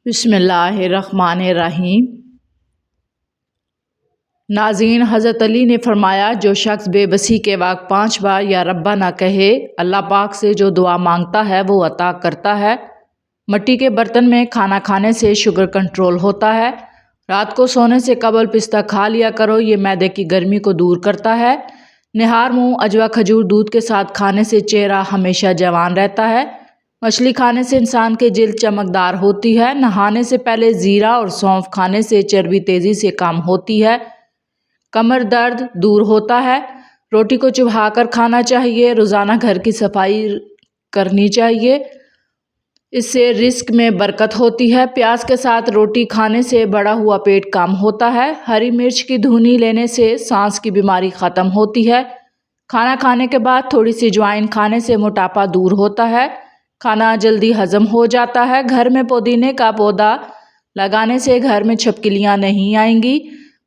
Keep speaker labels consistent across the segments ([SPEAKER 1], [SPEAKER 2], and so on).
[SPEAKER 1] بسم اللہ الرحمن الرحیم۔ ناظرین، حضرت علی نے فرمایا، جو شخص بے بسی کے وقت 5 بار یا ربا نہ کہے، اللہ پاک سے جو دعا مانگتا ہے وہ عطا کرتا ہے۔ مٹی کے برتن میں کھانا کھانے سے شوگر کنٹرول ہوتا ہے۔ رات کو سونے سے قبل پستہ کھا لیا کرو، یہ معدے کی گرمی کو دور کرتا ہے۔ نہار منہ اجوا کھجور دودھ کے ساتھ کھانے سے چہرہ ہمیشہ جوان رہتا ہے۔ مچھلی کھانے سے انسان کی جلد چمکدار ہوتی ہے۔ نہانے سے پہلے زیرہ اور سونف کھانے سے چربی تیزی سے کم ہوتی ہے۔ کمر درد دور ہوتا ہے۔ روٹی کو چبا کر کھانا چاہیے۔ روزانہ گھر کی صفائی کرنی چاہیے، اس سے رزق میں برکت ہوتی ہے۔ پیاز کے ساتھ روٹی کھانے سے بڑا ہوا پیٹ کم ہوتا ہے۔ ہری مرچ کی دھنی لینے سے سانس کی بیماری ختم ہوتی ہے۔ کھانا کھانے کے بعد تھوڑی سی اجوائن کھانے سے موٹاپا دور ہوتا ہے۔ کھانا جلدی ہضم ہو جاتا ہے۔ گھر میں پودینے کا پودا لگانے سے گھر میں چھپکلیاں نہیں آئیں گی۔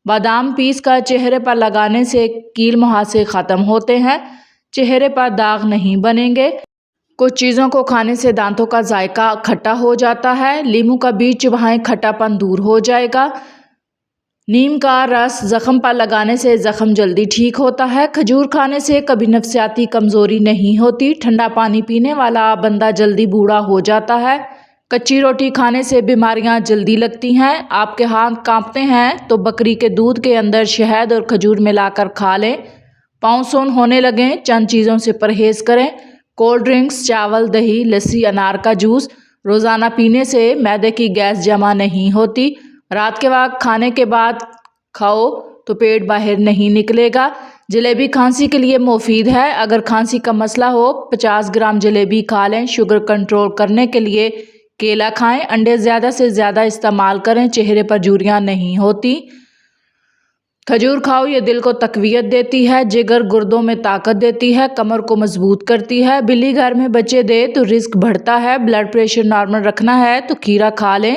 [SPEAKER 1] بادام پیس کر چہرے پر لگانے سے کیل مہاسے ختم ہوتے ہیں، چہرے پر داغ نہیں بنیں گے۔ کچھ چیزوں کو کھانے سے دانتوں کا ذائقہ کھٹا ہو جاتا ہے۔ لیموں کا بیج چبائیں، کھٹا پن دور ہو جائے گا۔ نیم کا رس زخم پر لگانے سے زخم جلدی ٹھیک ہوتا ہے۔ کھجور کھانے سے کبھی نفسیاتی کمزوری نہیں ہوتی۔ ٹھنڈا پانی پینے والا بندہ جلدی بوڑھا ہو جاتا ہے۔ کچی روٹی کھانے سے بیماریاں جلدی لگتی ہیں۔ آپ کے ہاتھ کانپتے ہیں تو بکری کے دودھ کے اندر شہد اور کھجور ملا کر کھا لیں۔ پاؤں سون ہونے لگیں، چند چیزوں سے پرہیز کریں: کولڈ ڈرنکس، چاول، دہی، لسی، انار کا جوس روزانہ پینے سے معدے کی گیس جمع نہیں ہوتی۔ رات کے وقت کھانے کے بعد کھاؤ تو پیٹ باہر نہیں نکلے گا۔ جلیبی کھانسی کے لیے مفید ہے۔ اگر کھانسی کا مسئلہ ہو 50 گرام جلیبی کھا لیں۔ شوگر کنٹرول کرنے کے لیے کیلا کھائیں۔ انڈے زیادہ سے زیادہ استعمال کریں، چہرے پر جھریاں نہیں ہوتی۔ کھجور کھاؤ، یہ دل کو تقویت دیتی ہے، جگر گردوں میں طاقت دیتی ہے، کمر کو مضبوط کرتی ہے۔ بلی گھر میں بچے دے تو رزق بڑھتا ہے۔ بلڈ پریشر نارمل رکھنا ہے تو کھیرا کھا لیں۔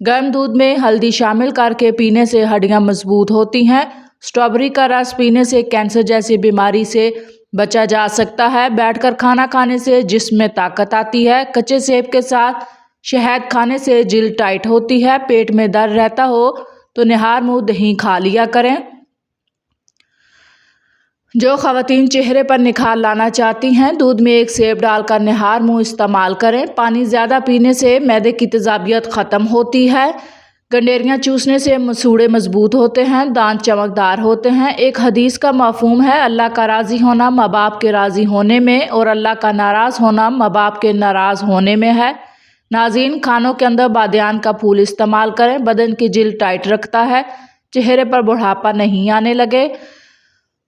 [SPEAKER 1] گرم دودھ میں ہلدی شامل کر کے پینے سے ہڈیاں مضبوط ہوتی ہیں۔ اسٹرابیری کا رس پینے سے کینسر جیسی بیماری سے بچا جا سکتا ہے۔ بیٹھ کر کھانا کھانے سے جسم میں طاقت آتی ہے۔ کچے سیب کے ساتھ شہد کھانے سے جلد ٹائٹ ہوتی ہے۔ پیٹ میں درد رہتا ہو تو نہار منہ دہی کھا لیا کریں۔ جو خواتین چہرے پر نکھار لانا چاہتی ہیں، دودھ میں ایک سیب ڈال کر نہار منہ استعمال کریں۔ پانی زیادہ پینے سے معدے کی تیزابیت ختم ہوتی ہے۔ گنڈیریاں چوسنے سے مسوڑھے مضبوط ہوتے ہیں، دانت چمکدار ہوتے ہیں۔ ایک حدیث کا مفہوم ہے، اللہ کا راضی ہونا ماں باپ کے راضی ہونے میں اور اللہ کا ناراض ہونا ماں باپ کے ناراض ہونے میں ہے۔ ناظرین، کھانوں کے اندر بادیان کا پھول استعمال کریں، بدن کی جلد ٹائٹ رکھتا ہے، چہرے پر بڑھاپا نہیں آنے لگے۔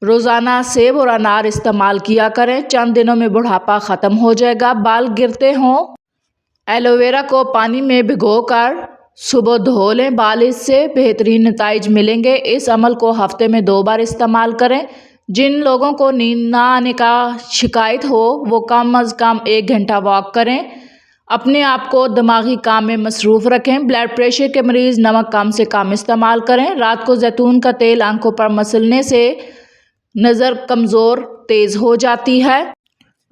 [SPEAKER 1] روزانہ سیب اور انار استعمال کیا کریں، چند دنوں میں بڑھاپا ختم ہو جائے گا۔ بال گرتے ہوں، ایلو ویرا کو پانی میں بھگو کر صبح دھو لیں، بال اس سے بہترین نتائج ملیں گے۔ اس عمل کو ہفتے میں 2 بار استعمال کریں۔ جن لوگوں کو نیند نہ آنے کا شکایت ہو وہ کم از کم 1 گھنٹہ واک کریں۔ اپنے آپ کو دماغی کام میں مصروف رکھیں۔ بلڈ پریشر کے مریض نمک کم سے کم استعمال کریں۔ رات کو زیتون کا تیل آنکھوں پر مسلنے سے نظر کمزور تیز ہو جاتی ہے۔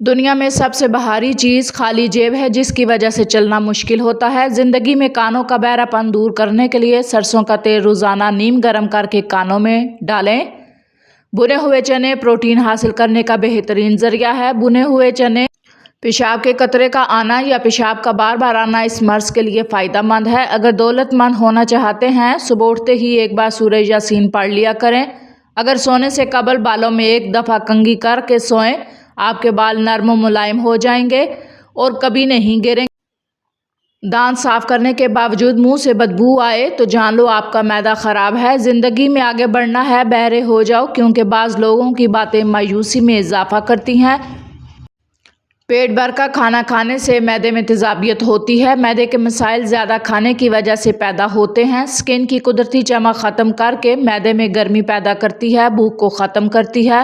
[SPEAKER 1] دنیا میں سب سے بھاری چیز خالی جیب ہے، جس کی وجہ سے چلنا مشکل ہوتا ہے۔ زندگی میں کانوں کا بہرا پن دور کرنے کے لیے سرسوں کا تیل روزانہ نیم گرم کر کے کانوں میں ڈالیں۔ بھنے ہوئے چنے پروٹین حاصل کرنے کا بہترین ذریعہ ہے۔ بھنے ہوئے چنے پیشاب کے قطرے کا آنا یا پیشاب کا بار بار آنا اس مرض کے لیے فائدہ مند ہے۔ اگر دولت مند ہونا چاہتے ہیں، صبح اٹھتے ہی ایک بار سورہ یاسین پڑھ لیا کریں۔ اگر سونے سے قبل بالوں میں 1 دفعہ کنگھی کر کے سوئیں، آپ کے بال نرم و ملائم ہو جائیں گے اور کبھی نہیں گریں گے۔ دانت صاف کرنے کے باوجود منہ سے بدبو آئے تو جان لو آپ کا معدہ خراب ہے۔ زندگی میں آگے بڑھنا ہے، بہرے ہو جاؤ، کیونکہ بعض لوگوں کی باتیں مایوسی میں اضافہ کرتی ہیں۔ پیٹ بھر کر کھانا کھانے سے معدے میں تیزابیت ہوتی ہے۔ معدے کے مسائل زیادہ کھانے کی وجہ سے پیدا ہوتے ہیں۔ سکن کی قدرتی چمک ختم کر کے معدے میں گرمی پیدا کرتی ہے، بھوک کو ختم کرتی ہے۔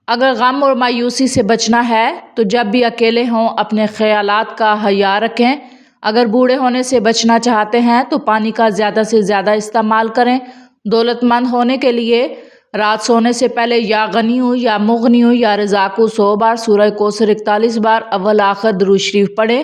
[SPEAKER 1] اگر غم اور مایوسی سے بچنا ہے تو جب بھی اکیلے ہوں اپنے خیالات کا خیال رکھیں۔ اگر بوڑھے ہونے سے بچنا چاہتے ہیں تو پانی کا زیادہ سے زیادہ استعمال کریں۔ دولت مند ہونے کے لیے رات سونے سے پہلے یا غنی ہوں یا مغنی ہوں یا رزاق ہوں 100 بار، سورہ کوثر 41 بار، اول آخر درود شریف پڑھیں۔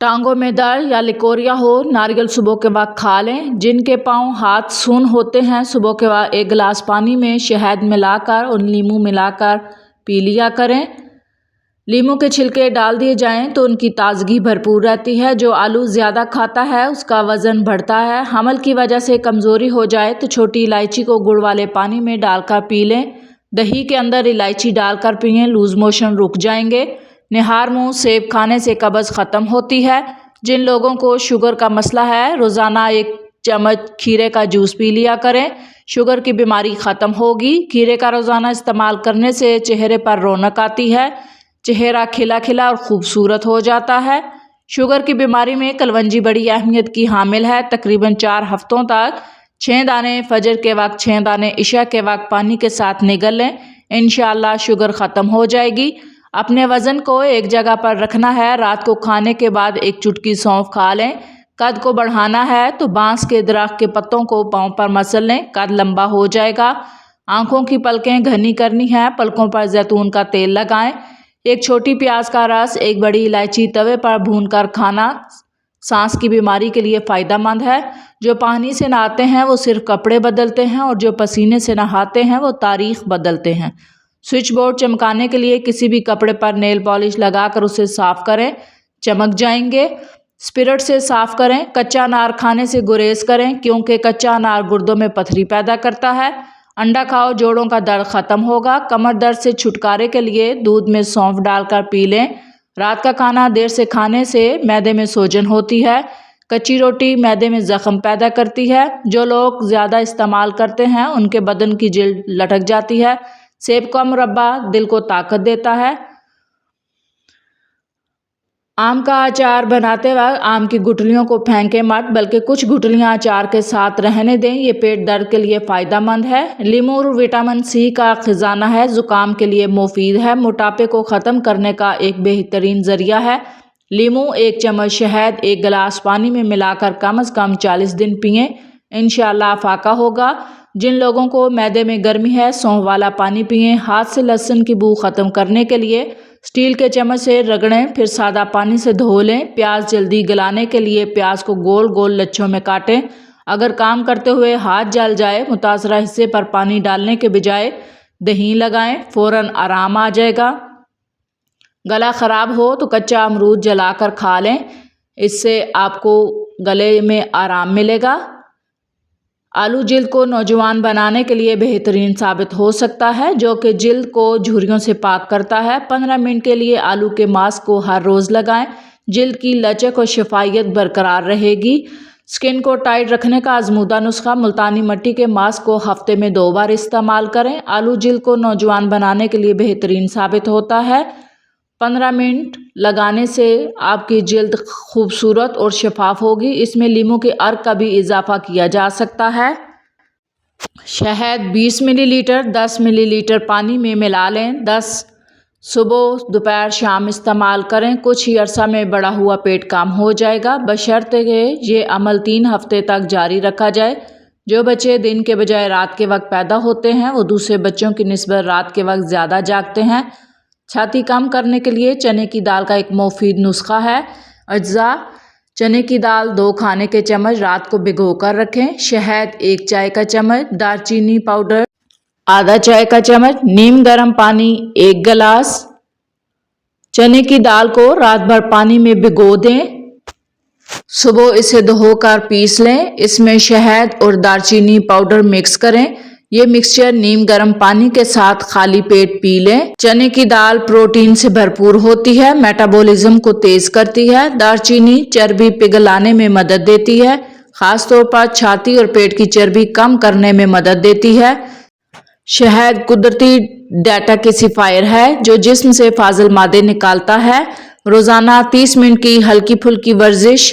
[SPEAKER 1] ٹانگوں میں درد یا لکوریا ہو، ناریل صبح کے وقت کھا لیں۔ جن کے پاؤں ہاتھ سون ہوتے ہیں، صبح کے وقت 1 گلاس پانی میں شہد ملا کر اور لیموں ملا کر پی لیا کریں۔ لیموں کے چھلکے ڈال دیے جائیں تو ان کی تازگی بھرپور رہتی ہے۔ جو آلو زیادہ کھاتا ہے اس کا وزن بڑھتا ہے۔ حمل کی وجہ سے کمزوری ہو جائے تو چھوٹی الائچی کو گڑ والے پانی میں ڈال کر پی لیں۔ دہی کے اندر الائچی ڈال کر پئیں، لوز موشن رک جائیں گے۔ نہار منہ سیب کھانے سے قبض ختم ہوتی ہے۔ جن لوگوں کو شوگر کا مسئلہ ہے، روزانہ 1 چمچ کھیرے کا جوس پی لیا کریں، شوگر کی بیماری ختم ہوگی۔ کھیرے کا روزانہ استعمال کرنے سے چہرے پر رونق آتی ہے، چہرہ کھلا کھلا اور خوبصورت ہو جاتا ہے۔ شوگر کی بیماری میں کلونجی بڑی اہمیت کی حامل ہے۔ تقریباً 4 ہفتوں تک 6 دانے فجر کے وقت 6 دانے عشاء کے وقت پانی کے ساتھ نگل لیں، انشاءاللہ شوگر ختم ہو جائے گی۔ اپنے وزن کو ایک جگہ پر رکھنا ہے۔ رات کو کھانے کے بعد 1 چٹکی سونف کھا لیں۔ قد کو بڑھانا ہے تو بانس کے درخت کے پتوں کو پاؤں پر مسل لیں، قد لمبا ہو جائے گا۔ آنکھوں کی پلکیں گھنی کرنی ہے، پلکوں پر زیتون کا تیل لگائیں۔ 1 چھوٹی پیاز کا رس، 1 بڑی الائچی توے پر بھون کر کھانا سانس کی بیماری کے لیے فائدہ مند ہے۔ جو پانی سے نہاتے ہیں وہ صرف کپڑے بدلتے ہیں اور جو پسینے سے نہاتے ہیں وہ تاریخ بدلتے ہیں۔ سوئچ بورڈ چمکانے کے لیے کسی بھی کپڑے پر نیل پالش لگا کر اسے صاف کریں، چمک جائیں گے۔ اسپرٹ سے صاف کریں۔ کچا انار کھانے سے گریز کریں کیونکہ کچا انار گردوں میں پتھری پیدا کرتا ہے۔ انڈا کھاؤ، جوڑوں کا درد ختم ہوگا۔ کمر درد سے چھٹکارے کے لیے دودھ میں سونف ڈال کر پی لیں۔ رات کا کھانا دیر سے کھانے سے معدے میں سوجن ہوتی ہے۔ کچی روٹی معدے میں زخم پیدا کرتی ہے۔ جو لوگ زیادہ استعمال کرتے ہیں ان کے بدن کی جلد لٹک جاتی ہے۔ سیب کا مربع دل کو طاقت دیتا ہے۔ آم کا اچار بناتے وقت آم کی گٹلیوں کو پھینکیں مت، بلکہ کچھ گٹلیاں اچار کے ساتھ رہنے دیں، یہ پیٹ درد کے لیے فائدہ مند ہے۔ لیموں وٹامن سی کا خزانہ ہے، زکام کے لیے مفید ہے، موٹاپے کو ختم کرنے کا ایک بہترین ذریعہ ہے۔ لیموں 1 چمچ شہد 1 گلاس پانی میں ملا کر کم از کم 40 دن پئیں، انشاءاللہ افاقہ ہوگا۔ جن لوگوں کو معدے میں گرمی ہے سونف والا پانی پئیں۔ ہاتھ سے لہسن کی بو ختم کرنے کے لیے اسٹیل کے چمچ سے رگڑیں، پھر سادہ پانی سے دھو لیں۔ پیاز جلدی گلانے کے لیے پیاز کو گول گول لچھوں میں کاٹیں۔ اگر کام کرتے ہوئے ہاتھ جل جائے، متاثرہ حصے پر پانی ڈالنے کے بجائے دہی لگائیں، فوراً آرام آ جائے گا۔ گلا خراب ہو تو کچا امرود جلا کر کھا لیں، اس سے آپ کو گلے میں آرام ملے گا۔ آلو جلد کو نوجوان بنانے کے لیے بہترین ثابت ہو سکتا ہے، جو کہ جلد کو جھریوں سے پاک کرتا ہے۔ 15 منٹ کے لیے آلو کے ماسک کو ہر روز لگائیں، جلد کی لچک اور شفائیت برقرار رہے گی۔ سکن کو ٹائٹ رکھنے کا آزمودہ نسخہ، ملتانی مٹی کے ماسک کو ہفتے میں 2 بار استعمال کریں۔ آلو جلد کو نوجوان بنانے کے لیے بہترین ثابت ہوتا ہے۔ 15 منٹ لگانے سے آپ کی جلد خوبصورت اور شفاف ہوگی۔ اس میں لیموں کے عرق کا بھی اضافہ کیا جا سکتا ہے۔ شہد 20 ملی لیٹر 10 ملی لیٹر پانی میں ملا لیں، 10 صبح دوپہر شام استعمال کریں۔ کچھ ہی عرصہ میں بڑھا ہوا پیٹ کام ہو جائے گا، بشرطے کہ یہ عمل 3 ہفتے تک جاری رکھا جائے۔ جو بچے دن کے بجائے رات کے وقت پیدا ہوتے ہیں وہ دوسرے بچوں کی نسبت رات کے وقت زیادہ جاگتے ہیں۔ چھاتی کم کرنے کے لیے چنے کی دال کا ایک مفید نسخہ ہے۔ اجزاء: چنے کی دال 2 کھانے کے چمچ رات کو بھگو کر رکھیں، شہد 1 چائے کا چمچ، دار چینی پاؤڈر آدھا چائے کا چمچ، نیم گرم پانی 1 گلاس۔ چنے کی دال کو رات بھر پانی میں بھگو دیں، صبح اسے دھو کر پیس لیں، اس میں شہد اور دار چینی پاؤڈر مکس کریں۔ یہ مکسچر نیم گرم پانی کے ساتھ خالی پیٹ پی لیں۔ چنے کی دال پروٹین سے بھرپور ہوتی ہے، میٹابولزم کو تیز کرتی ہے۔ دار چینی چربی پگھلانے میں مدد دیتی ہے، خاص طور پر چھاتی اور پیٹ کی چربی کم کرنے میں مدد دیتی ہے۔ شہد قدرتی ڈیٹاکسیفائر ہے جو جسم سے فاضل مادے نکالتا ہے۔ روزانہ 30 منٹ کی ہلکی پھلکی ورزش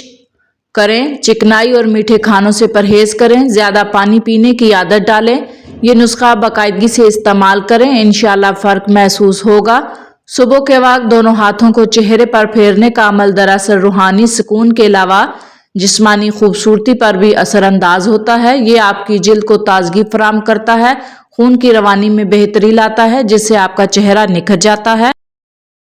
[SPEAKER 1] کریں، چکنائی اور میٹھے کھانوں سے پرہیز کریں، زیادہ پانی پینے کی عادت ڈالیں۔ یہ نسخہ باقاعدگی سے استعمال کریں، انشاءاللہ فرق محسوس ہوگا۔ صبح کے وقت دونوں ہاتھوں کو چہرے پر پھیرنے کا عمل دراصل روحانی سکون کے علاوہ جسمانی خوبصورتی پر بھی اثر انداز ہوتا ہے۔ یہ آپ کی جلد کو تازگی فراہم کرتا ہے، خون کی روانی میں بہتری لاتا ہے، جس سے آپ کا چہرہ نکھر جاتا ہے۔